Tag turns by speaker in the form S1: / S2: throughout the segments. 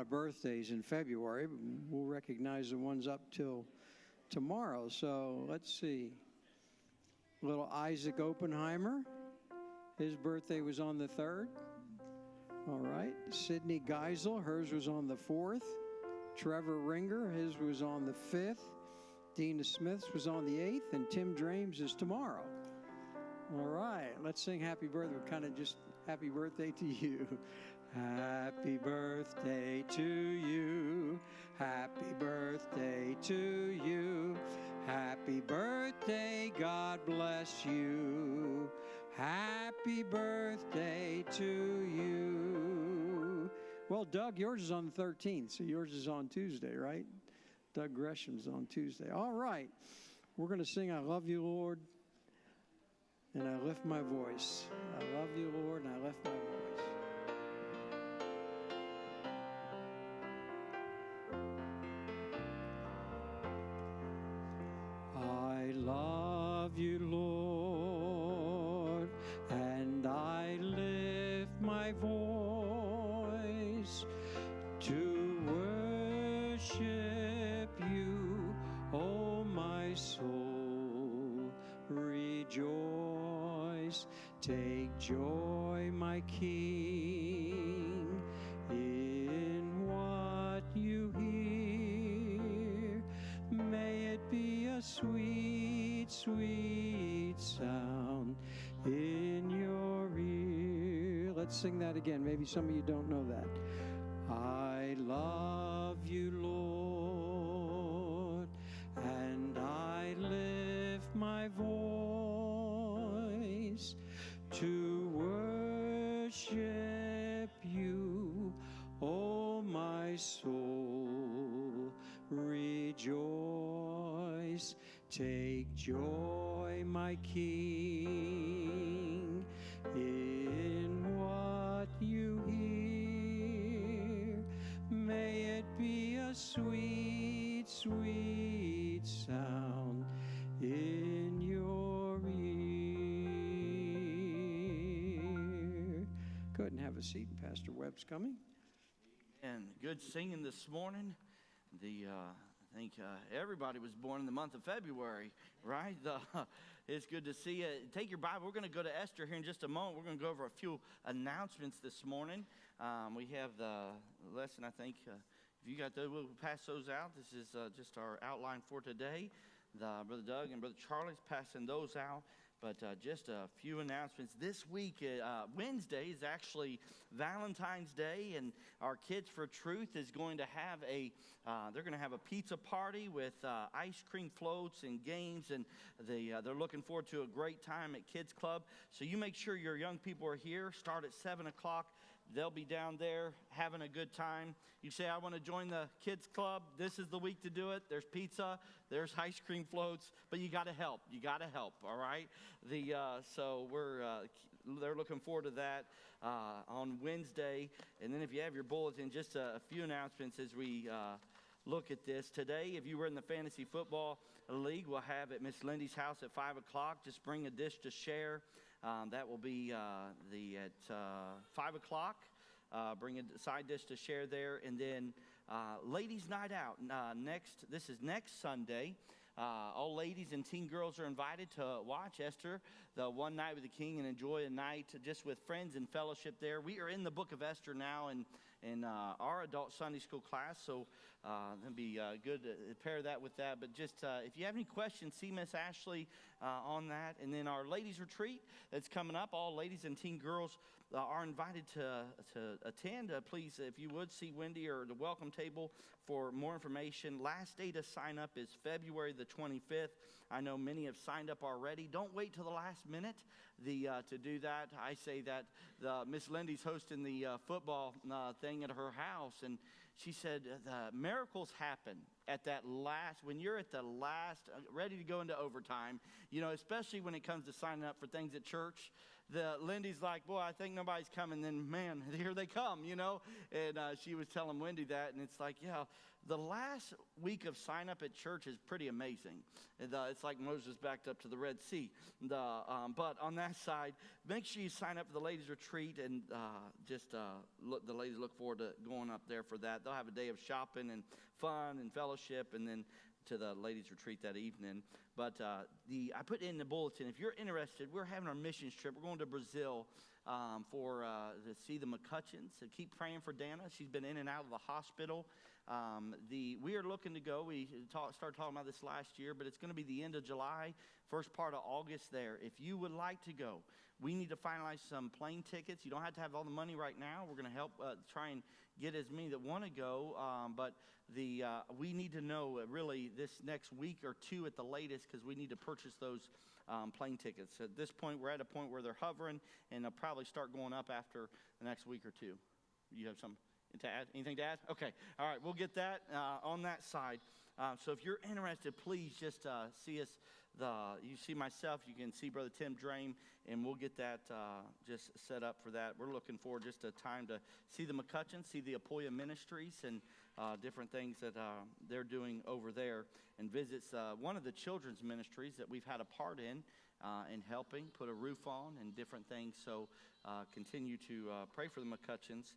S1: birthdays in February. We'll recognize the ones up till tomorrow. So let's see. Little Isaac Oppenheimer. His birthday was on the 3rd. All right. Sydney Geisel, hers was on the 4th. Trevor Ringer, his was on the 5th. Dina Smith's was on the 8th. And Tim Drames is tomorrow. All right. Let's sing happy birthday. Kind of just happy birthday to you. Happy birthday to you. Happy birthday to you. Happy birthday, God bless you. Happy birthday to you. Well, Doug, yours is on the 13th, so yours is on Tuesday, right? Doug Gresham's on Tuesday. All right. We're going to sing I Love You, Lord, and I Lift My Voice. I love you, Lord, and I lift my voice. I love you, Lord, and I lift my voice to worship you, oh my soul, rejoice. Take joy, my King, in what you hear. May it be a sweet, sweet sound in your ear. Let's sing that again. Maybe some of you don't know that. I love you, Lord, and I lift my voice to worship you, oh my soul, rejoice. Take joy, my King, in what you hear. May it be a sweet, sweet sound in your ear. Go ahead and have a seat. Pastor Webb's coming.
S2: And good singing this morning. I think everybody was born in the month of February, right? It's good to see you. Take your Bible. We're going to go to Esther here in just a moment. We're going to go over a few announcements this morning. We have the lesson, I think. If you got those, we'll pass those out. This is just our outline for today. Brother Doug and Brother Charlie's passing those out. But just a few announcements. This week, Wednesday is actually Valentine's Day, and our Kids for Truth is going to have they're going to have a pizza party with ice cream floats and games, and they're looking forward to a great time at Kids Club. So you make sure your young people are here. Start at 7 o'clock. They'll be down there having a good time. You say, I want to join the kids club. This is the week to do it. There's pizza. There's ice cream floats. But you got to help. You got to help, all right? So they're looking forward to that on Wednesday. And then if you have your bulletin, just a few announcements as we look at this. Today, if you were in the Fantasy Football League, we'll have at Miss Lindy's house at 5 o'clock. Just bring a dish to share. That will be at 5 o'clock. Bring a side dish to share there. And then Ladies' Night Out. This is next Sunday. All ladies and teen girls are invited to watch Esther, the One Night with the King, and enjoy a night just with friends and fellowship there. We are in the book of Esther now in our adult Sunday school class, so it'll be good to pair that with that. But just if you have any questions, see Miss Ashley on that. And then our ladies retreat that's coming up. All ladies and teen girls are invited to attend. Please, if you would, see Wendy or the welcome table for more information. Last day to sign up is February the 25th. I know many have signed up already. Don't wait till the last minute to do that. I say that Miss Lindy's hosting the football thing at her house, and she said miracles happen at that last, when you're at the last, ready to go into overtime, you know, especially when it comes to signing up for things at church. Lindy's like, boy, I think nobody's coming. Then, man, here they come, you know. And she was telling Wendy that, and it's like, yeah, the last week of sign up at church is pretty amazing. It's like Moses backed up to the Red Sea. But on that side, make sure you sign up for the ladies' retreat, and the ladies look forward to going up there for that. They'll have a day of shopping and fun and fellowship, and then to the ladies' retreat that evening. But I put in the bulletin, if you're interested, we're having our missions trip. We're going to Brazil to see the McCutcheons. So keep praying for Dana. She's been in and out of the hospital. We are looking to go. We started talking about this last year, but it's going to be the end of July, first part of August there. If you would like to go, we need to finalize some plane tickets. You don't have to have all the money right now. We're going to help try and get as many that want to go, but we need to know really this next week or two at the latest, because we need to purchase those plane tickets. At this point, we're at a point where they're hovering, and they'll probably start going up after the next week or two. You have something to add? Anything to add? Okay. All right. We'll get that on that side. So if you're interested, please just see us. You see myself, you can see Brother Tim Drame, and we'll get that just set up for that. We're looking forward just a time to see the McCutcheons, see the Apoya Ministries, and different things that they're doing over there, and visits one of the children's ministries that we've had a part in helping put a roof on and different things. So continue to pray for the McCutcheons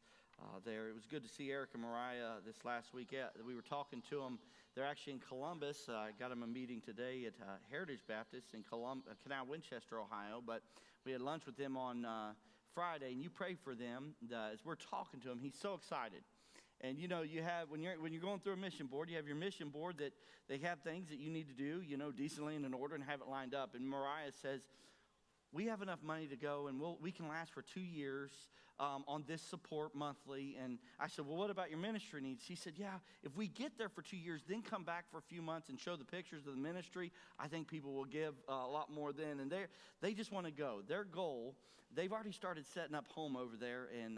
S2: there. It was good to see Eric and Mariah this last week. We were talking to them. They're actually in Columbus. I got them a meeting today at Heritage Baptist in Canal Winchester, Ohio. But we had lunch with them on Friday, and you pray for them. As we're talking to him, he's so excited. And you know, you have when you're going through a mission board, you have your mission board that they have things that you need to do, you know, decently and in order, and have it lined up. And Mariah says, we have enough money to go, and we can last for 2 years on this support monthly. And I said, well, what about your ministry needs? She said, yeah, if we get there for 2 years, then come back for a few months and show the pictures of the ministry, I think people will give a lot more then. And they just want to go. Their goal, they've already started setting up home over there in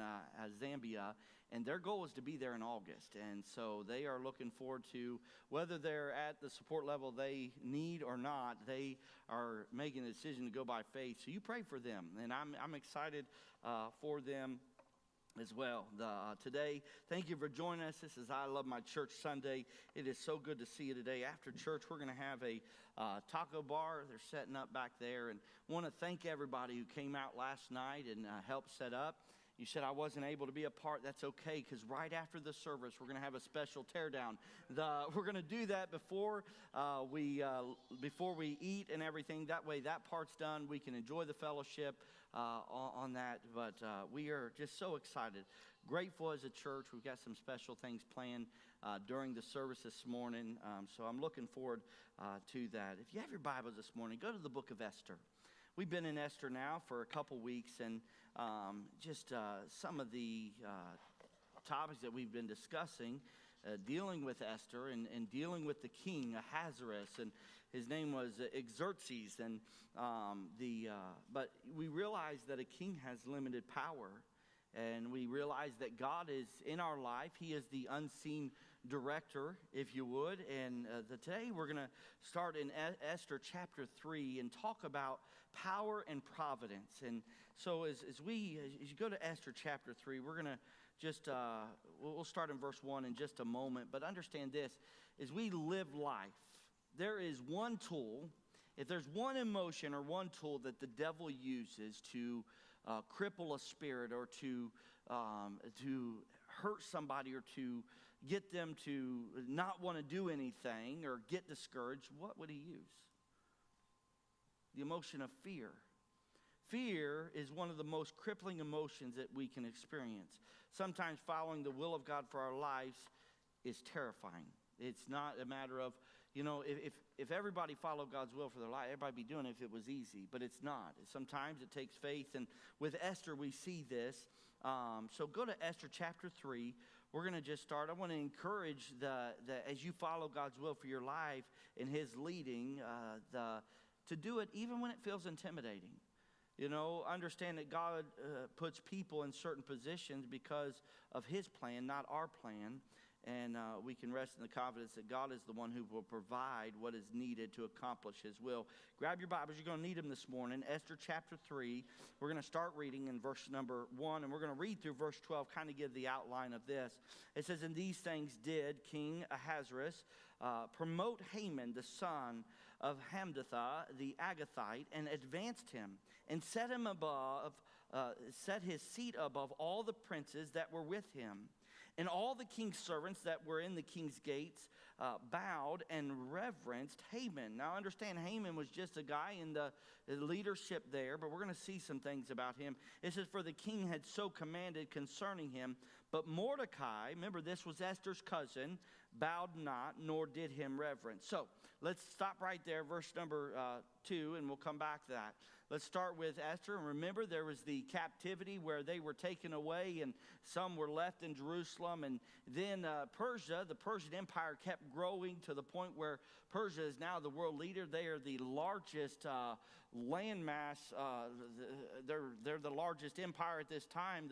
S2: Zambia, and their goal is to be there in August. And so they are looking forward to, whether they're at the support level they need or not, they are making a decision to go by faith. So you pray for them, and I'm excited for them as well. Today, thank you for joining us. This is I Love My Church Sunday. It is so good to see you today. After church, we're going to have a taco bar. They're setting up back there, and want to thank everybody who came out last night and helped set up. You said I wasn't able to be a part. That's okay, because right after the service, we're going to have a special teardown. We're going to do that before we eat and everything. That way, that part's done. We can enjoy the fellowship on that. But we are just so excited, grateful as a church. We've got some special things planned during the service this morning. So I'm looking forward to that. If you have your Bibles this morning, go to the book of Esther. We've been in Esther now for a couple weeks, and just some of the topics that we've been discussing, dealing with Esther and dealing with the king Ahasuerus, and his name was Xerxes. And but we realize that a king has limited power, and we realize that God is in our life. He is the unseen director, if you would. And today we're going to start in Esther chapter 3 and talk about power and providence. And so as you go to Esther chapter 3, we're going to just, we'll start in verse 1 in just a moment. But understand this, as we live life, there is one tool, if there's one emotion or one tool that the devil uses to cripple a spirit, or to hurt somebody, or to get them to not want to do anything or get discouraged, what would he use? The emotion of fear. Fear is one of the most crippling emotions that we can experience. Sometimes following the will of God for our lives is terrifying. It's not a matter of, you know, if everybody followed God's will for their life, everybody would be doing it if it was easy, but it's not. Sometimes it takes faith, and with Esther we see this. So go to Esther chapter 3. We're going to just start. I want to encourage as you follow God's will for your life and his leading, to do it even when it feels intimidating. You know, understand that God puts people in certain positions because of his plan, not our plan. And we can rest in the confidence that God is the one who will provide what is needed to accomplish his will. Grab your Bibles. You're going to need them this morning. Esther chapter 3. We're going to start reading in verse number 1, and we're going to read through verse 12, kind of give the outline of this. It says, "And these things did King Ahasuerus promote Haman, the son of Hamdatha, the Agathite, and advanced him, and set him above, set his seat above all the princes that were with him. And all the king's servants that were in the king's gates bowed and reverenced Haman." Now understand, Haman was just a guy in the leadership there, but we're going to see some things about him. It says, "For the king had so commanded concerning him, but Mordecai," remember this was Esther's cousin, "bowed not, nor did him reverence." So let's stop right there, verse number 2, and we'll come back to that. Let's start with Esther. And remember, there was the captivity where they were taken away and some were left in Jerusalem. And then Persia, the Persian Empire, kept growing to the point where Persia is now the world leader. They are the largest landmass. They're the largest empire at this time,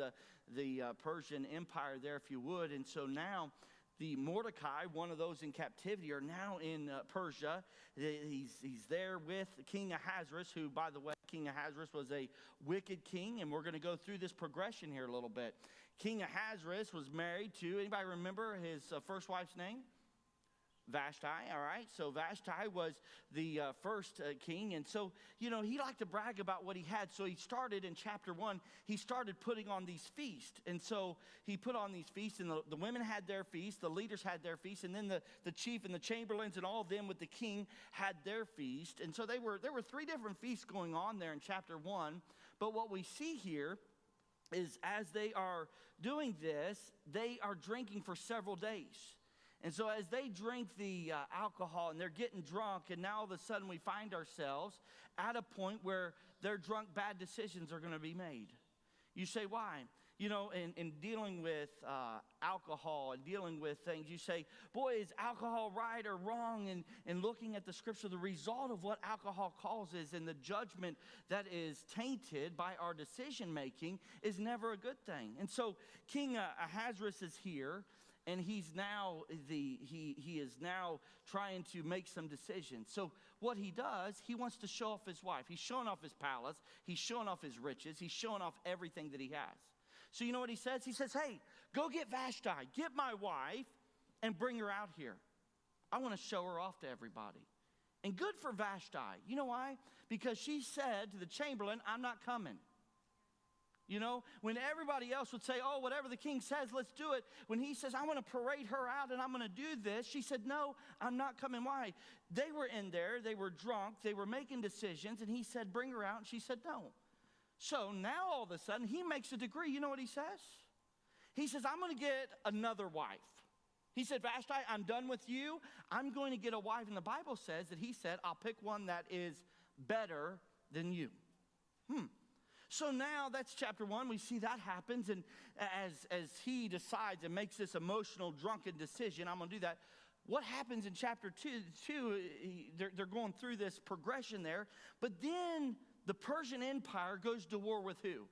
S2: the Persian Empire there, if you would. And so now the Mordecai, one of those in captivity, are now in Persia. He's there with King Ahasuerus, who, by the way, King Ahasuerus was a wicked king, and we're going to go through this progression here a little bit. King Ahasuerus was married to, anybody remember his first wife's name? Vashti, all right? So Vashti was the first king. And so, he liked to brag about what he had. So he started in chapter 1, he started putting on these feasts. And so he put on these feasts, and the women had their feasts, the leaders had their feasts, and then the chief and the chamberlains and all of them with the king had their feast. And so there were 3 different feasts going on there in chapter 1. But what we see here is as they are doing this, they are drinking for several days. And so as they drink the alcohol and they're getting drunk, and now all of a sudden we find ourselves at a point where they're drunk, bad decisions are going to be made. You say, why? In dealing with alcohol and dealing with things, you say, boy, is alcohol right or wrong? And looking at the scripture, the result of what alcohol causes and the judgment that is tainted by our decision making is never a good thing. And so King Ahasuerus is here. And he is now trying to make some decisions. So what he does, he wants to show off his wife. He's showing off his palace. He's showing off his riches. He's showing off everything that he has. So you know what he says? He says, hey, go get Vashti. Get my wife and bring her out here. I want to show her off to everybody. And good for Vashti. You know why? Because she said to the chamberlain, I'm not coming. When everybody else would say, oh, whatever the king says, let's do it. When he says, I want to parade her out and I'm going to do this, she said, no, I'm not coming. Why? They were in there. They were drunk. They were making decisions. And he said, bring her out. And she said, no. So now all of a sudden he makes a decree. You know what he says? He says, I'm going to get another wife. He said, Vashti, I'm done with you. I'm going to get a wife. And the Bible says that he said, I'll pick one that is better than you. So now that's chapter 1. We see that happens. And as he decides and makes this emotional, drunken decision, I'm going to do that. What happens in chapter 2, they're going through this progression there. But then the Persian Empire goes to war with who?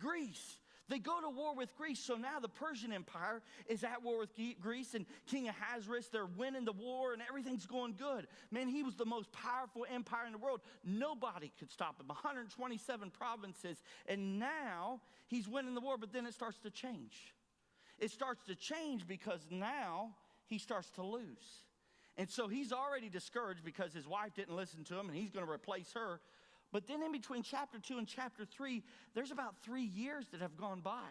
S2: Greece. They go to war with Greece. So now the Persian Empire is at war with Greece, and King Ahasuerus, they're winning the war and everything's going good. Man, he was the most powerful empire in the world. Nobody could stop him. 127 provinces. And now he's winning the war, but then it starts to change. It starts to change because now he starts to lose. And so he's already discouraged because his wife didn't listen to him, and he's going to replace her. But then in between chapter 2 and chapter 3, there's about 3 years that have gone by.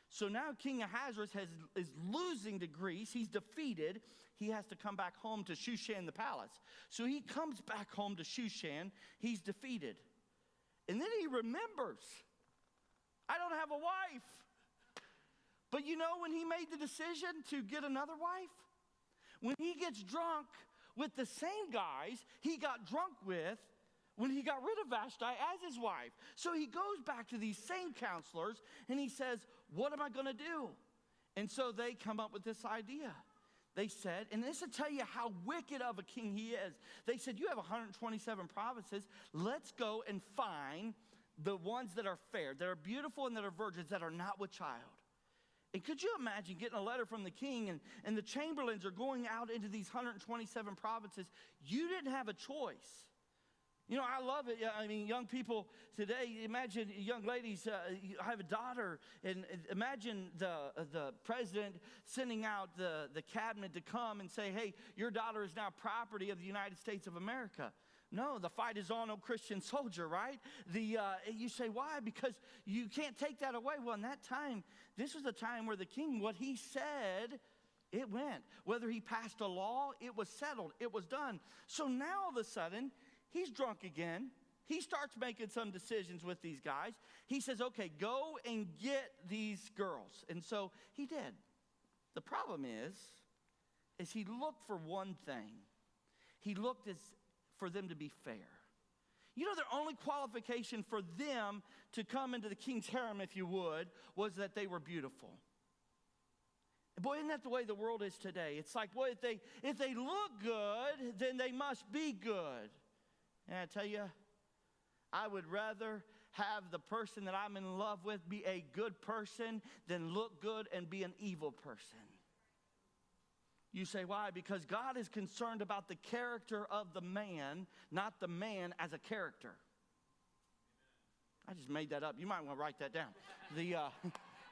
S2: So now King Ahasuerus is losing to Greece. He's defeated. He has to come back home to Shushan the palace. So he comes back home to Shushan. He's defeated. And then he remembers, I don't have a wife. But when he made the decision to get another wife? When he gets drunk with the same guys he got drunk with when he got rid of Vashti as his wife. So he goes back to these same counselors and he says, what am I going to do? And so they come up with this idea. They said, and this will tell you how wicked of a king he is. They said, you have 127 provinces. Let's go and find the ones that are fair, that are beautiful and that are virgins, that are not with child. And could you imagine getting a letter from the king and the chamberlains are going out into these 127 provinces? You didn't have a choice. You know, I love it. I mean, young people today, imagine young ladies, you have a daughter, and imagine the president sending out the cabinet to come and say, hey, your daughter is now property of the United States of America. No, the fight is on, oh Christian soldier, right? You say, why? Because you can't take that away. Well, in that time, this was a time where the king, what he said, it went. Whether he passed a law, it was settled. It was done. So now all of a sudden, he's drunk again. He starts making some decisions with these guys. He says, okay, go and get these girls. And so he did. The problem is he looked for one thing. He looked for them to be fair. You know, their only qualification for them to come into the king's harem, if you would, was that they were beautiful. Boy, isn't that the way the world is today? It's like, boy, if they look good, then they must be good. And I tell you, I would rather have the person that I'm in love with be a good person than look good and be an evil person. You say, why? Because God is concerned about the character of the man, not the man as a character. I just made that up. You might want to write that down.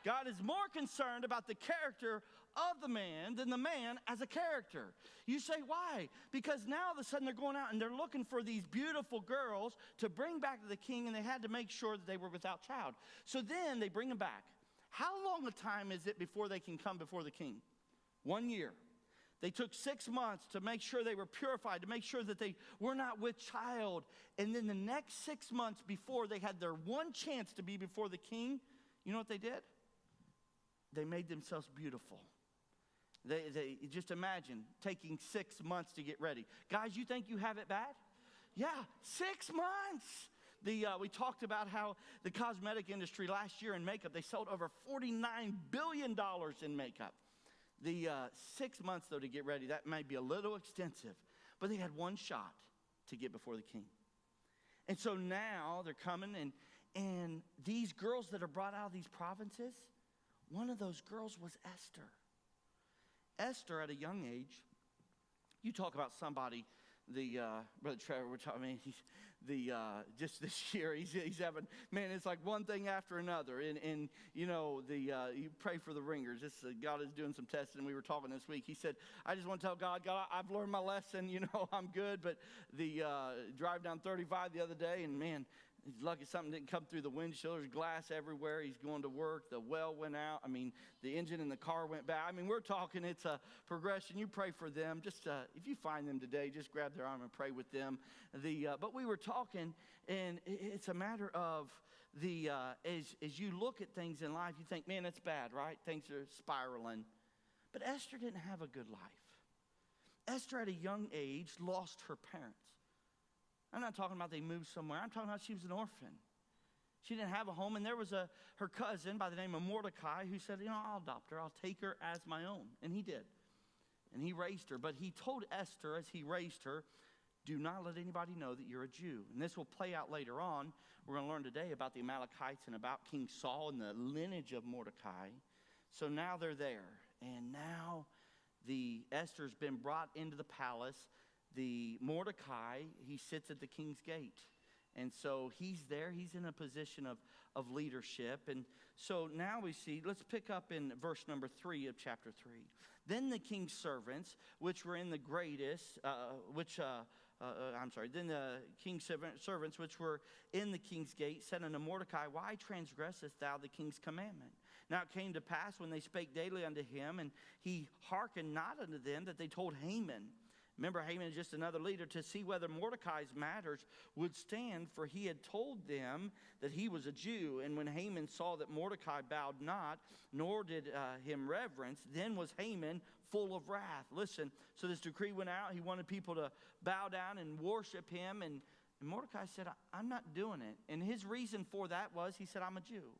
S2: God is more concerned about the character of the man than the man as a character. You say, why? Because now all of a sudden they're going out and they're looking for these beautiful girls to bring back to the king, and they had to make sure that they were without child. So then they bring them back. How long a time is it before they can come before the king? 1 year. They took 6 months to make sure they were purified, to make sure that they were not with child. And then the next 6 months before they had their one chance to be before the king, you know what they did? They made themselves beautiful. They just imagine taking 6 months to get ready. Guys, you think you have it bad? Yeah, 6 months. We talked about how the cosmetic industry last year in makeup, they sold over $49 billion in makeup. 6 months, though, to get ready, that might be a little extensive. But they had one shot to get before the king. And so now they're coming, and these girls that are brought out of these provinces, one of those girls was Esther. Esther, at a young age, you talk about somebody, Brother Trevor, just this year, he's having, man, it's like one thing after another. And you know, you pray for the ringers. God is doing some testing. We were talking this week. He said, I just want to tell God, I've learned my lesson. You know, I'm good. But drive down 35 the other day, and man, he's lucky something didn't come through the windshield. There's glass everywhere. He's going to work. The well went out. I mean, the engine in the car went bad. I mean, we're talking, it's a progression. You pray for them. Just if you find them today, just grab their arm and pray with them. But we were talking, and it's a matter of as you look at things in life, you think, man, that's bad, right? Things are spiraling. But Esther didn't have a good life. Esther, at a young age, lost her parents. I'm not talking about they moved somewhere. I'm talking about she was an orphan. She didn't have a home, and there was her cousin by the name of Mordecai who said, you know, I'll adopt her. I'll take her as my own. And he did. And he raised her. But he told Esther as he raised her, do not let anybody know that you're a Jew. And this will play out later on. We're going to learn today about the Amalekites and about King Saul and the lineage of Mordecai. So now they're there. And now Esther's been brought into the palace. The Mordecai, he sits at the king's gate. And so he's there. He's in a position of leadership. And so now we see, let's pick up in verse number 3 of chapter 3. Then the king's servants, which were in the greatest, then the king's servants, which were in the king's gate, said unto Mordecai, why transgressest thou the king's commandment? Now it came to pass when they spake daily unto him, and he hearkened not unto them, that they told Haman. Remember, Haman is just another leader, to see whether Mordecai's matters would stand, for he had told them that he was a Jew. And when Haman saw that Mordecai bowed not, nor did him reverence, then was Haman full of wrath. Listen, so this decree went out. He wanted people to bow down and worship him. And Mordecai said, I'm not doing it. And his reason for that was, he said, I'm a Jew.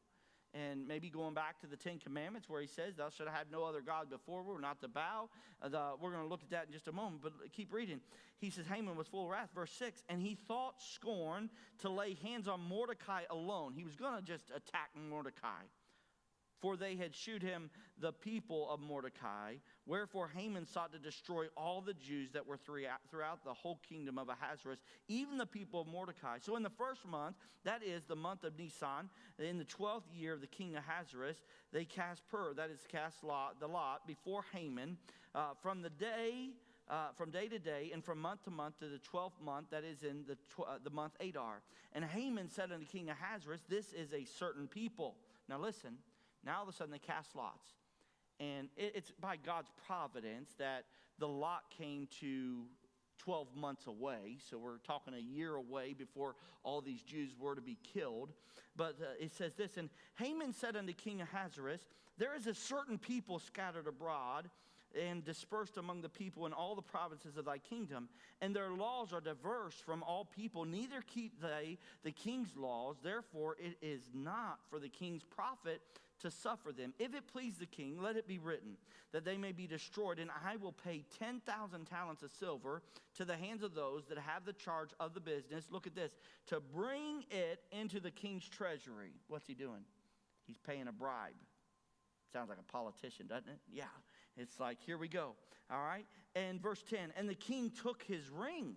S2: And maybe going back to the 10 Commandments where he says, thou shalt have no other God before me, or not to bow. We're going to look at that in just a moment, but keep reading. He says, Haman was full of wrath, verse 6, and he thought scorn to lay hands on Mordecai alone. He was going to just attack Mordecai. for they had shewed him the people of Mordecai. Wherefore Haman sought to destroy all the Jews that were throughout the whole kingdom of Ahasuerus, even the people of Mordecai. So in the first month, that is the month of Nisan, in the 12th year of the king Ahasuerus, they cast the lot before Haman from day to day, and from month to month to the 12th month, that is in the month Adar. And Haman said unto King Ahasuerus, this is a certain people. Now listen, now all of a sudden they cast lots. And it's by God's providence that the lot came to 12 months away. So we're talking a year away before all these Jews were to be killed. But it says this, and Haman said unto King Ahasuerus, there is a certain people scattered abroad and dispersed among the people in all the provinces of thy kingdom, and their laws are diverse from all people, neither keep they the king's laws. Therefore it is not for the king's profit to suffer them. If it please the king, let it be written, that they may be destroyed, and I will pay 10,000 talents of silver to the hands of those that have the charge of the business. Look at this, to bring it into the king's treasury. What's he doing? He's paying a bribe. Sounds like a politician, doesn't it? Yeah. It's like, here we go. All right. And verse 10, and the king took his ring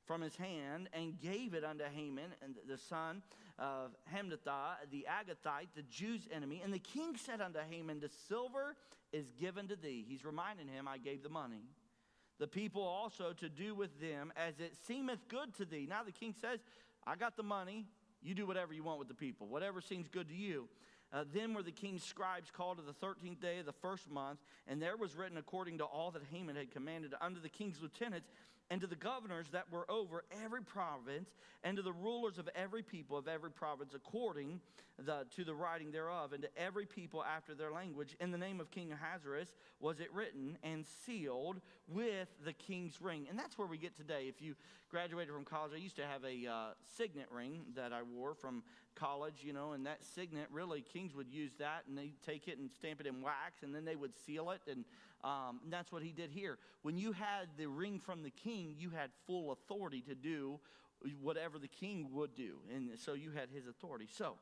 S2: from his hand and gave it unto Haman, and the son of Hammedatha, the Agathite, the Jews' enemy. And the king said unto Haman, the silver is given to thee. He's reminding him, I gave the money. The people also to do with them as it seemeth good to thee. Now the king says, I got the money. You do whatever you want with the people, whatever seems good to you. Then were the king's scribes called to the 13th day of the first month, and there was written according to all that Haman had commanded unto the king's lieutenants and to the governors that were over every province, and to the rulers of every people of every province according to the writing thereof, and to every people after their language. In the name of King Ahasuerus was it written and sealed with the king's ring. And that's where we get today. If you graduated from college, I used to have a signet ring that I wore from college, you know, and that signet, really, kings would use that, and they'd take it and stamp it in wax, and then they would seal it, and that's what he did here. When you had the ring from the king, you had full authority to do whatever the king would do, and so you had his authority. So,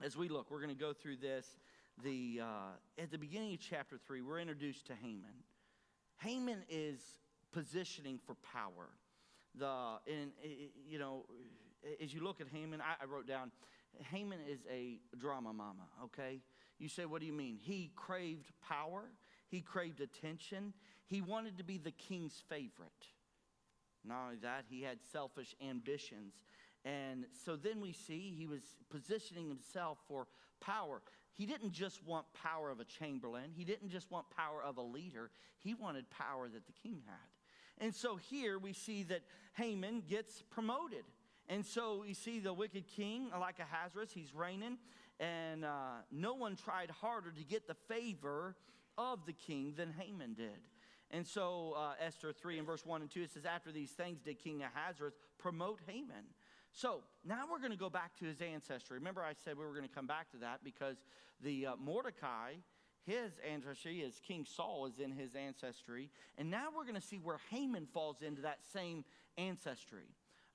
S2: as we look, we're going to go through this. At the beginning of chapter 3, we're introduced to Haman. Haman is positioning for power. As you look at Haman, I wrote down, Haman is a drama mama, okay? You say, what do you mean? He craved power. He craved attention. He wanted to be the king's favorite. Not only that, he had selfish ambitions. And so then we see he was positioning himself for power. He didn't just want power of a chamberlain. He didn't just want power of a leader. He wanted power that the king had. And so here we see that Haman gets promoted. And so you see the wicked king, like Ahasuerus, he's reigning. And no one tried harder to get the favor of the king than Haman did. And so Esther 3 and verse 1 and 2, it says, after these things did King Ahasuerus promote Haman. So now we're going to go back to his ancestry. Remember I said we were going to come back to that because the Mordecai, his ancestry is King Saul is in his ancestry. And now we're going to see where Haman falls into that same ancestry.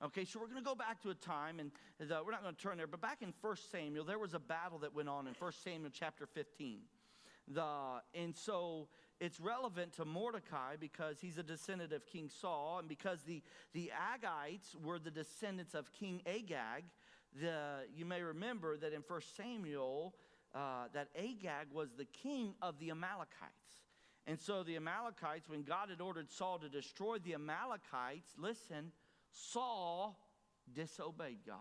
S2: Okay, so we're going to go back to a time, and we're not going to turn there, but back in 1 Samuel, there was a battle that went on in 1 Samuel chapter 15. And so it's relevant to Mordecai because he's a descendant of King Saul, and because the Agites were the descendants of King Agag. You may remember that in 1 Samuel, that Agag was the king of the Amalekites. And so the Amalekites, when God had ordered Saul to destroy the Amalekites, listen, Saul disobeyed God.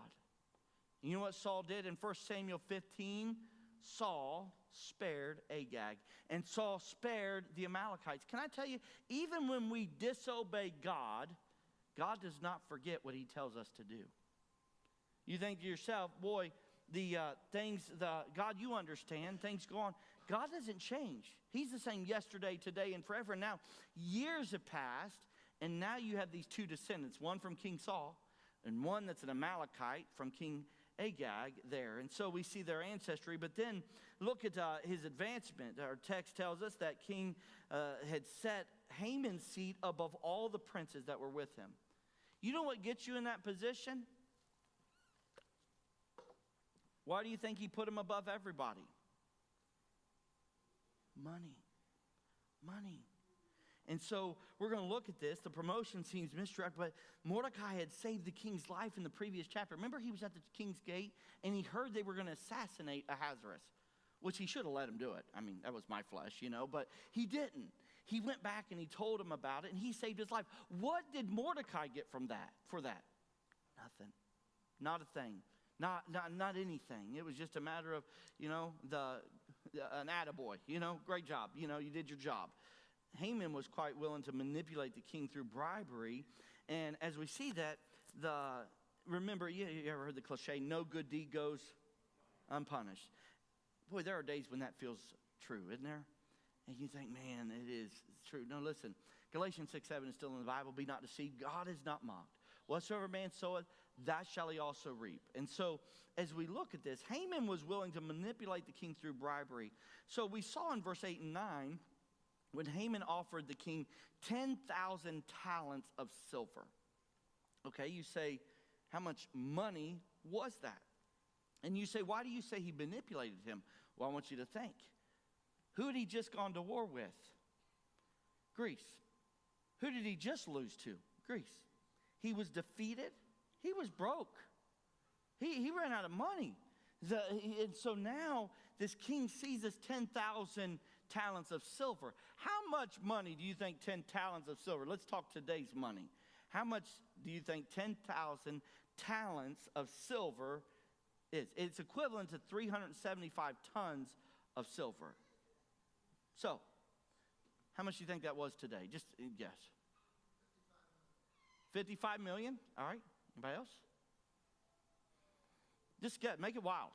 S2: You know what Saul did in 1 Samuel 15? Saul spared Agag, and Saul spared the Amalekites. Can I tell you, even when we disobey God, God does not forget what he tells us to do. You think to yourself, boy, God, you understand, things go on. God doesn't change. He's the same yesterday, today, and forever. And now, years have passed, and now you have these two descendants, one from King Saul and one that's an Amalekite from King Agag there. And so we see their ancestry. But then look at his advancement. Our text tells us that king had set Haman's seat above all the princes that were with him. You know what gets you in that position? Why do you think he put him above everybody? Money. Money. And so we're going to look at this. The promotion seems misdirect, but Mordecai had saved the king's life in the previous chapter. Remember, he was at the king's gate, and he heard they were going to assassinate Ahasuerus, which he should have let him do it. I mean, that was my flesh, but he didn't. He went back and he told him about it, and he saved his life. What did Mordecai get from that? For that? Nothing. Not a thing. Not anything. It was just a matter of, an attaboy. Great job. You did your job. Haman was quite willing to manipulate the king through bribery. And as we see that, remember, you ever heard the cliche, no good deed goes unpunished. Boy, there are days when that feels true, isn't there? And you think, man, it's true. No, listen, Galatians 6:7 is still in the Bible. Be not deceived. God is not mocked. Whatsoever man soweth, that shall he also reap. And so as we look at this, Haman was willing to manipulate the king through bribery. So we saw in verse 8 and 9, when Haman offered the king 10,000 talents of silver. Okay, you say, how much money was that? And you say, why do you say he manipulated him? Well, I want you to think. Who had he just gone to war with? Greece. Who did he just lose to? Greece. He was defeated. He was broke. He ran out of money. And so now this king sees this 10,000 talents of silver. How much money do you think 10 talents of silver? Let's talk today's money. How much do you think 10,000 talents of silver is? It's equivalent to 375 tons of silver. So, how much do you think that was today? Just guess. 55 million? All right. Anybody else? Just get, make it wild.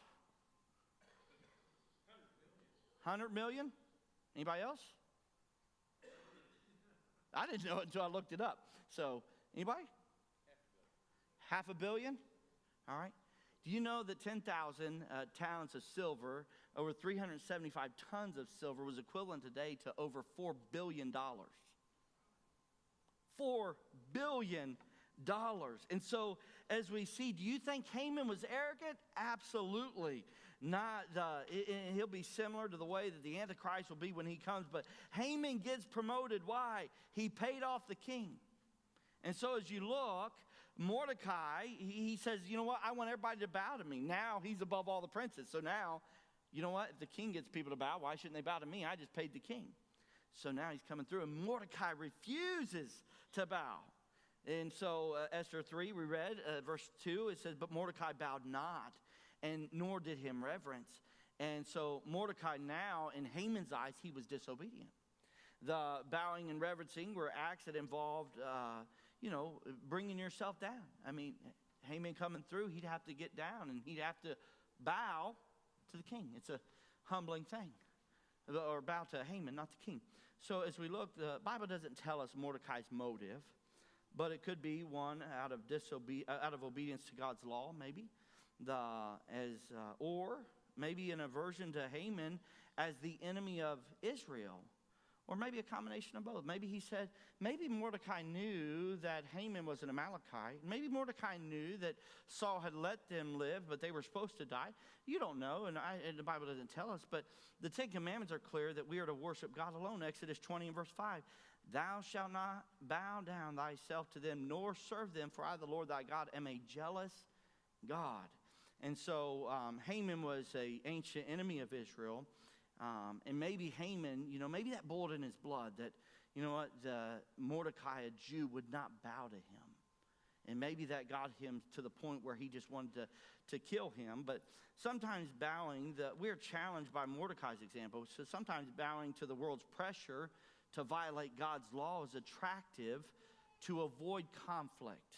S2: 100 million? Anybody else? I didn't know it until I looked it up. So, anybody? $500 million? All right. Do you know that 10,000 talents of silver, over 375 tons of silver, was equivalent today to over $4 billion? $4 billion. And so, as we see, do you think Haman was arrogant? Absolutely not. He'll be similar to the way that the Antichrist will be when he comes. But Haman gets promoted. Why? He paid off the king. And so, as you look, Mordecai, he says, you know what? I want everybody to bow to me. Now he's above all the princes. So now, you know what? If the king gets people to bow, why shouldn't they bow to me? I just paid the king. So now he's coming through, and Mordecai refuses to bow. And so Esther 3, we read, verse 2, it says, but Mordecai bowed not, and nor did him reverence. And so Mordecai now, in Haman's eyes, he was disobedient. The bowing and reverencing were acts that involved, bringing yourself down. I mean, Haman coming through, he'd have to get down, and he'd have to bow to the king. It's a humbling thing. Or bow to Haman, not the king. So as we look, the Bible doesn't tell us Mordecai's motive, but it could be one out of obedience to God's law, maybe, or maybe an aversion to Haman as the enemy of Israel, or maybe a combination of both. Maybe Mordecai knew that Haman was an Amalekite. Maybe Mordecai knew that Saul had let them live, but they were supposed to die. You don't know, and the Bible doesn't tell us, but the Ten Commandments are clear that we are to worship God alone. Exodus 20 and verse 5. Thou shalt not bow down thyself to them, nor serve them, for I, the Lord thy God, am a jealous God. And so Haman was an ancient enemy of Israel. And maybe Haman, maybe that boiled in his blood that, Mordecai, a Jew, would not bow to him. And maybe that got him to the point where he just wanted to kill him. But sometimes we're challenged by Mordecai's example. So sometimes bowing to the world's pressure to violate God's law is attractive to avoid conflict.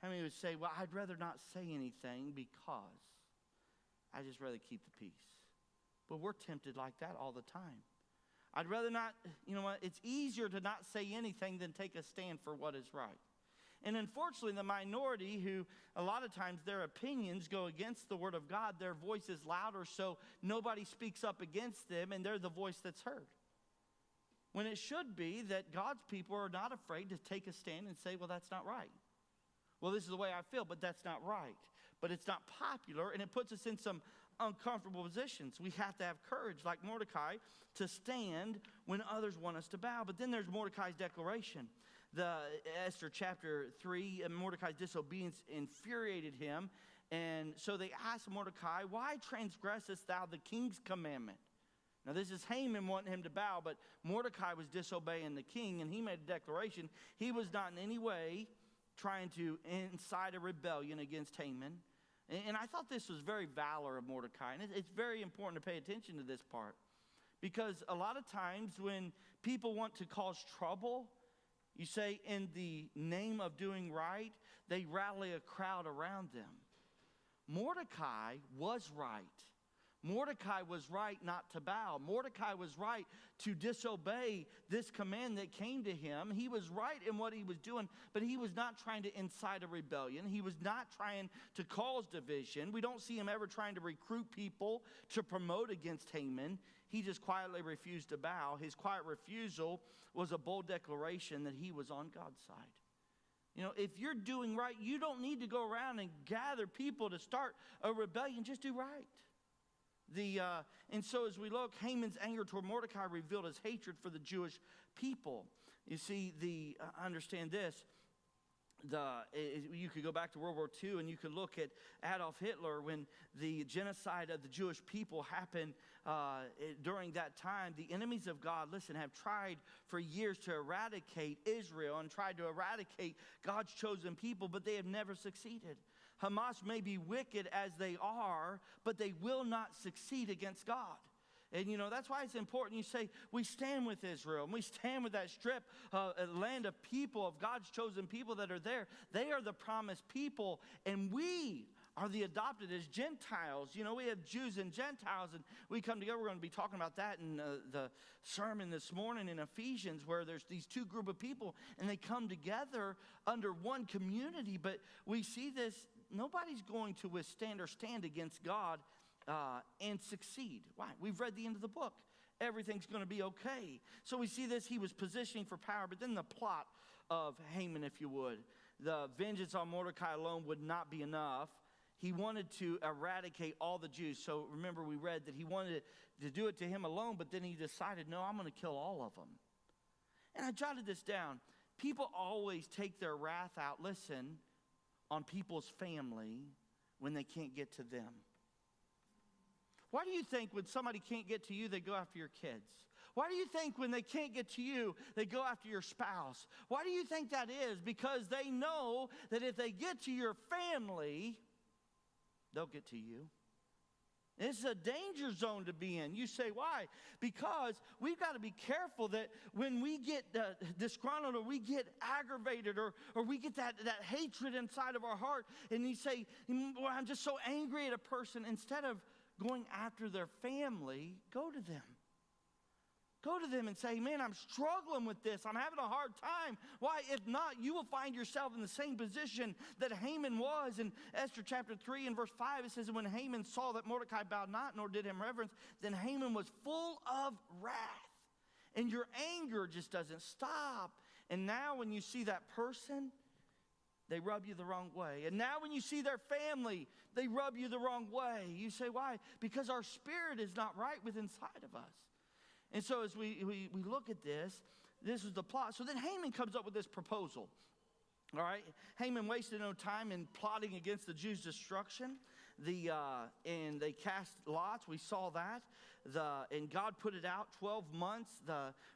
S2: How many would say, well, I'd rather not say anything because I'd just rather keep the peace. But we're tempted like that all the time. I'd rather not, it's easier to not say anything than take a stand for what is right. And unfortunately, the minority who a lot of times their opinions go against the word of God, their voice is louder, so nobody speaks up against them, and they're the voice that's heard. When it should be that God's people are not afraid to take a stand and say, well, that's not right. Well, this is the way I feel, but that's not right. But it's not popular, and it puts us in some uncomfortable positions. We have to have courage, like Mordecai, to stand when others want us to bow. But then there's Mordecai's declaration. Esther chapter 3, Mordecai's disobedience infuriated him. And so they asked Mordecai, why transgressest thou the king's commandment? Now this is Haman wanting him to bow, but Mordecai was disobeying the king, and he made a declaration. He was not in any way trying to incite a rebellion against Haman. And I thought this was very valor of Mordecai. And it's very important to pay attention to this part. Because a lot of times when people want to cause trouble, you say in the name of doing right, they rally a crowd around them. Mordecai was right. Mordecai was right not to bow. Mordecai was right to disobey this command that came to him. He was right in what he was doing, but he was not trying to incite a rebellion. He was not trying to cause division. We don't see him ever trying to recruit people to promote against Haman. He just quietly refused to bow. His quiet refusal was a bold declaration that he was on God's side. You know, if you're doing right, you don't need to go around and gather people to start a rebellion. Just do right. And so as we look, Haman's anger toward Mordecai revealed his hatred for the Jewish people. You see, understand this. You could go back to World War II and you could look at Adolf Hitler when the genocide of the Jewish people happened during that time. The enemies of God, listen, have tried for years to eradicate Israel and tried to eradicate God's chosen people, but they have never succeeded. Hamas may be wicked as they are, but they will not succeed against God. And, you know, that's why it's important you say, we stand with Israel, and we stand with that strip, land of people, of God's chosen people that are there. They are the promised people, and we are the adopted as Gentiles. You know, we have Jews and Gentiles, and we come together. We're going to be talking about that in the sermon this morning in Ephesians, where there's these two group of people, and they come together under one community. But we see this, nobody's going to withstand or stand against God and succeed. Why? We've read the end of the book. Everything's going to be okay. So we see this. He was positioning for power, but then the plot of Haman, if you would. The vengeance on Mordecai alone would not be enough. He wanted to eradicate all the Jews. So remember, we read that he wanted to do it to him alone, but then he decided, no, I'm going to kill all of them. And I jotted this down. People always take their wrath out, listen, on people's family when they can't get to them. Why do you think when somebody can't get to you, they go after your kids? Why do you think when they can't get to you, they go after your spouse? Why do you think that is? Because they know that if they get to your family, they'll get to you. It's a danger zone to be in. You say, why? Because we've got to be careful that when we get disgruntled or we get aggravated or we get that hatred inside of our heart, and you say, well, I'm just so angry at a person, instead of going after their family, go to them. Go to them and say, man, I'm struggling with this. I'm having a hard time. Why? If not, you will find yourself in the same position that Haman was. In Esther chapter 3 and verse 5, it says, and when Haman saw that Mordecai bowed not, nor did him reverence, then Haman was full of wrath. And your anger just doesn't stop. And now when you see that person, they rub you the wrong way. And now when you see their family, they rub you the wrong way. You say, why? Because our spirit is not right within inside of us. And so as we look at this is the plot. So then Haman comes up with this proposal. All right? Haman wasted no time in plotting against the Jews' destruction. And they cast lots. We saw that. And God put it out 12 months.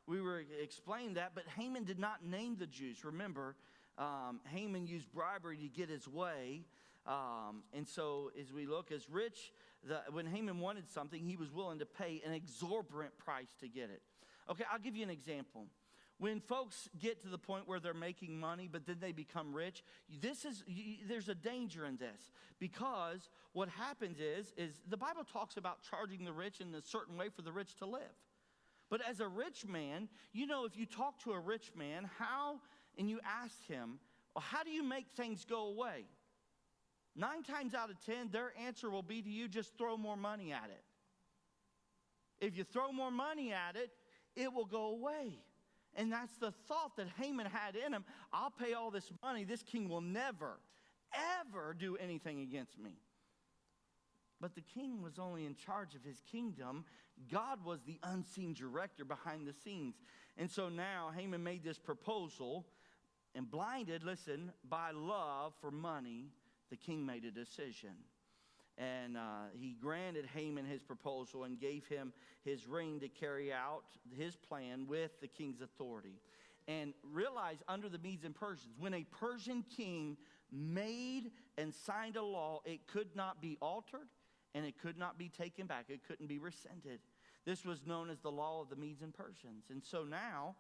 S2: We were explaining that. But Haman did not name the Jews. Remember, Haman used bribery to get his way. And so as we look, as rich, when Haman wanted something, he was willing to pay an exorbitant price to get it. Okay, I'll give you an example. When folks get to the point where they're making money, but then they become rich, there's a danger in this. Because what happens is the Bible talks about charging the rich in a certain way for the rich to live. But as a rich man, you know, if you talk to a rich man, and you ask him, well, how do you make things go away? 9 times out of 10, their answer will be to you, just throw more money at it. If you throw more money at it, it will go away. And that's the thought that Haman had in him. I'll pay all this money. This king will never, ever do anything against me. But the king was only in charge of his kingdom. God was the unseen director behind the scenes. And so now Haman made this proposal, and blinded, listen, by love for money, the king made a decision. And he granted Haman his proposal and gave him his ring to carry out his plan with the king's authority. And realize, under the Medes and Persians, when a Persian king made and signed a law, it could not be altered and it could not be taken back. It couldn't be rescinded. This was known as the law of the Medes and Persians. And so now,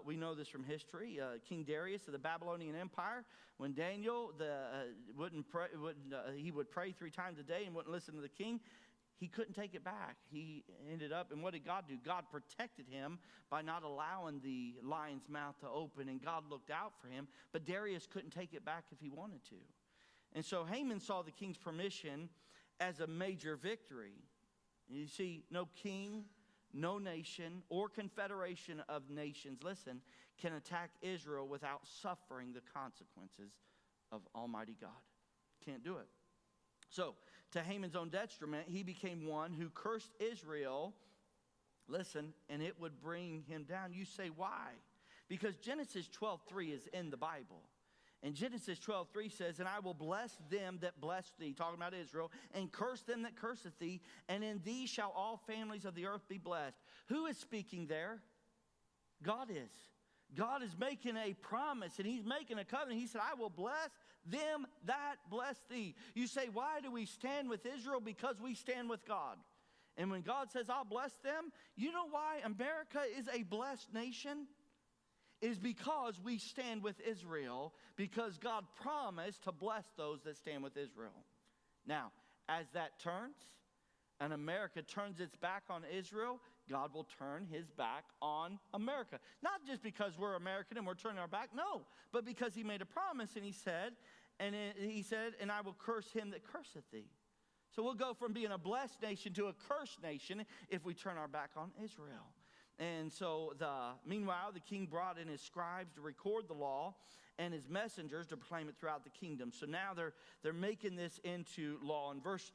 S2: we know this from history. King Darius of the Babylonian Empire, when Daniel he would pray 3 times a day and wouldn't listen to the king, he couldn't take it back. He ended up, and what did God do? God protected him by not allowing the lion's mouth to open, and God looked out for him. But Darius couldn't take it back if he wanted to. And so Haman saw the king's permission as a major victory. You see, no king, no nation, or confederation of nations, listen, can attack Israel without suffering the consequences of Almighty God. Can't do it. So, to Haman's own detriment, he became one who cursed Israel, listen, and it would bring him down. You say, why? Because Genesis 12:3 is in the Bible. And Genesis 12:3 says, and I will bless them that bless thee, talking about Israel, and curse them that curseth thee, and in thee shall all families of the earth be blessed. Who is speaking there? God is. God is making a promise, and he's making a covenant. He said, I will bless them that bless thee. You say, why do we stand with Israel? Because we stand with God. And when God says, I'll bless them, you know why America is a blessed nation? Is because we stand with Israel, because God promised to bless those that stand with Israel. Now, as that turns, and America turns its back on Israel, God will turn his back on America. Not just because we're American and we're turning our back, no, but because he made a promise, and he said, and I will curse him that curseth thee. So we'll go from being a blessed nation to a cursed nation if we turn our back on Israel. And so, meanwhile, the king brought in his scribes to record the law and his messengers to proclaim it throughout the kingdom. So now they're making this into law. In verse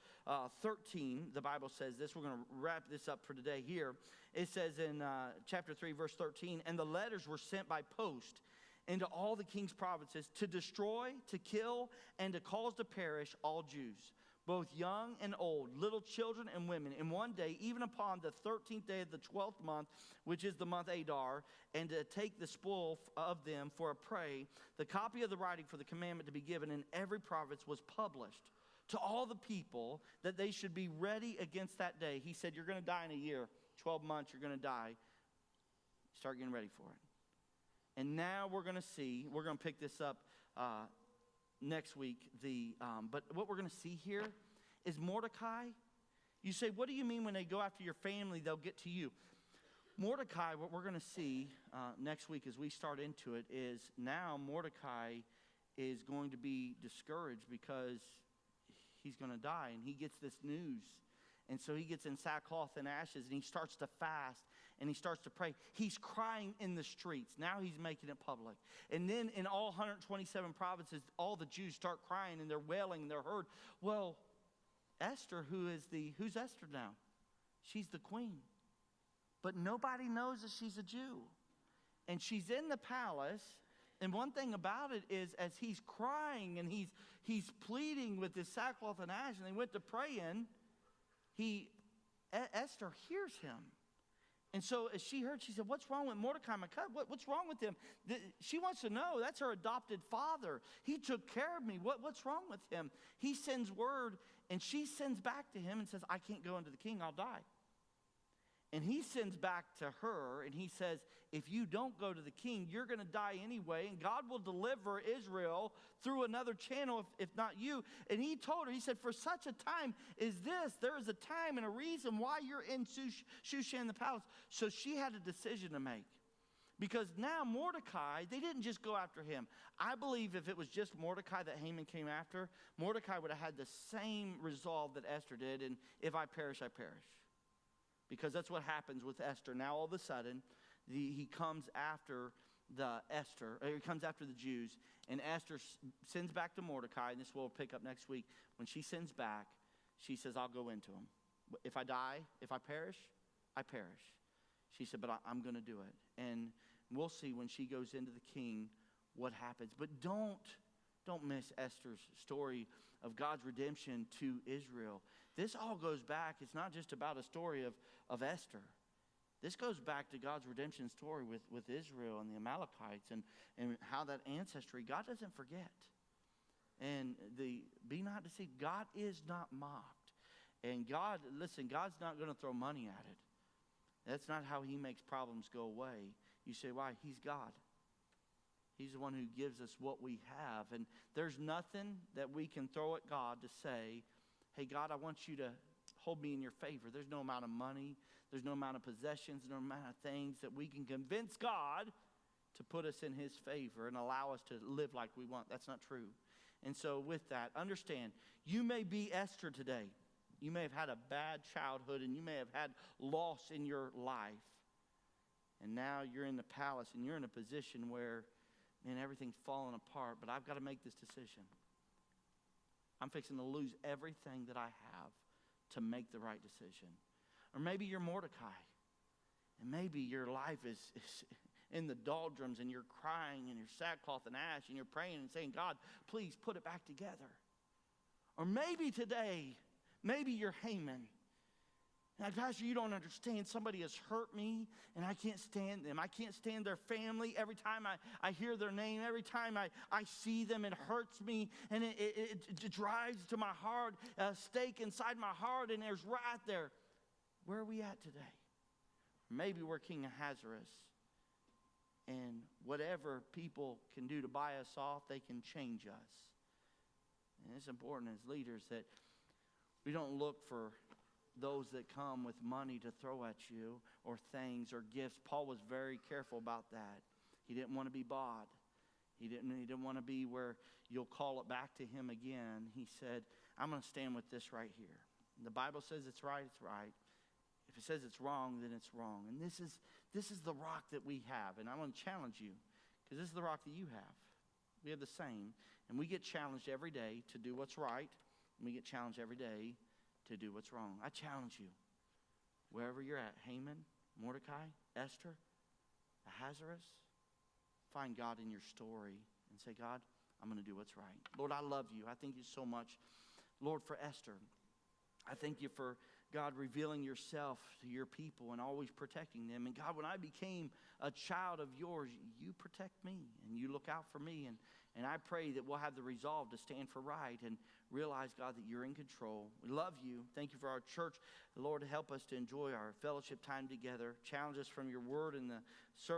S2: 13, the Bible says this. We're going to wrap this up for today here. It says in chapter 3, verse 13, and the letters were sent by post into all the king's provinces to destroy, to kill, and to cause to perish all Jews, both young and old, little children and women, in one day, even upon the 13th day of the 12th month, which is the month Adar, and to take the spoil of them for a prey. The copy of the writing for the commandment to be given in every province was published to all the people, that they should be ready against that day. He said, you're going to die in a year, 12 months, you're going to die. Start getting ready for it. And now we're going to pick this up next week. But what we're going to see here is Mordecai. You say, what do you mean when they go after your family, they'll get to you? Mordecai, what we're going to see next week as we start into it is now Mordecai is going to be discouraged because he's going to die, and he gets this news. And so he gets in sackcloth and ashes, and he starts to fast, and he starts to pray. He's crying in the streets. Now he's making it public. And then in all 127 provinces, all the Jews start crying, and they're wailing, and they're hurt. Well, Esther, who's Esther now? She's the queen. But nobody knows that she's a Jew. And she's in the palace, and one thing about it is, as he's crying, and he's pleading with this sackcloth and ash, and they went to praying, Esther hears him. And so as she heard, she said, what's wrong with Mordecai, my cousin? What's wrong with him? She wants to know. That's her adopted father. He took care of me. What's wrong with him? He sends word, and she sends back to him and says, I can't go into the king. I'll die. And he sends back to her, and he says, if you don't go to the king, you're going to die anyway, and God will deliver Israel through another channel, if not you. And he told her, he said, for such a time as this, there is a time and a reason why you're in Shushan the palace. So she had a decision to make. Because now Mordecai, they didn't just go after him. I believe if it was just Mordecai that Haman came after, Mordecai would have had the same resolve that Esther did, and if I perish, I perish. Because that's what happens with Esther. Now all of a sudden, he comes after he comes after the Jews, and Esther sends back to Mordecai, and this we'll pick up next week. When she sends back, She says, I'll go into them. If I die, if I perish, I perish. She said, but I'm going to do it. And we'll see when she goes into the king what happens. But don't miss Esther's story of God's redemption to Israel. This all goes back. It's not just about a story of Esther. This goes back to God's redemption story with Israel and the Amalekites and how that ancestry, God doesn't forget. And be not deceived. God is not mocked. And God, listen, God's not going to throw money at it. That's not how he makes problems go away. You say, why? He's God. He's the one who gives us what we have. And there's nothing that we can throw at God to say, hey, God, I want you to hold me in your favor. There's no amount of money. There's no amount of possessions, no amount of things that we can convince God to put us in his favor and allow us to live like we want. That's not true. And so with that, understand, you may be Esther today. You may have had a bad childhood and you may have had loss in your life. And now you're in the palace and you're in a position where, man, everything's falling apart. But I've got to make this decision. I'm fixing to lose everything that I have to make the right decision. Or maybe you're Mordecai. And maybe your life is in the doldrums and you're crying and you're sackcloth and ash and you're praying and saying, God, please put it back together. Or maybe today, maybe you're Haman. Now, Pastor, you don't understand. Somebody has hurt me, and I can't stand them. I can't stand their family. Every time I hear their name, every time I see them, it hurts me, and it drives to my heart, a stake inside my heart, and there's right there. Where are we at today? Maybe we're King Ahasuerus, and whatever people can do to buy us off, they can change us. And it's important as leaders that we don't look for those that come with money to throw at you or things or gifts. Paul was very careful about that. He didn't want to be bought. He didn't want to be where you'll call it back to him again. He said, I'm going to stand with this right here. The Bible says it's right, it's right. If it says it's wrong, then it's wrong. And this is the rock that we have. And I want to challenge you because this is the rock that you have. We have the same. And we get challenged every day to do what's right. And we get challenged every day to do what's wrong. I challenge you, wherever you're at, Haman, Mordecai, Esther, Ahasuerus, find God in your story and say, God, I'm going to do what's right. Lord, I love you. I thank you so much, Lord, for Esther. I thank you for, God, revealing yourself to your people and always protecting them. And God, when I became a child of yours, you protect me and you look out for me. And I pray that we'll have the resolve to stand for right and realize, God, that you're in control. We love you. Thank you for our church. Lord, help us to enjoy our fellowship time together. Challenge us from your word and the service.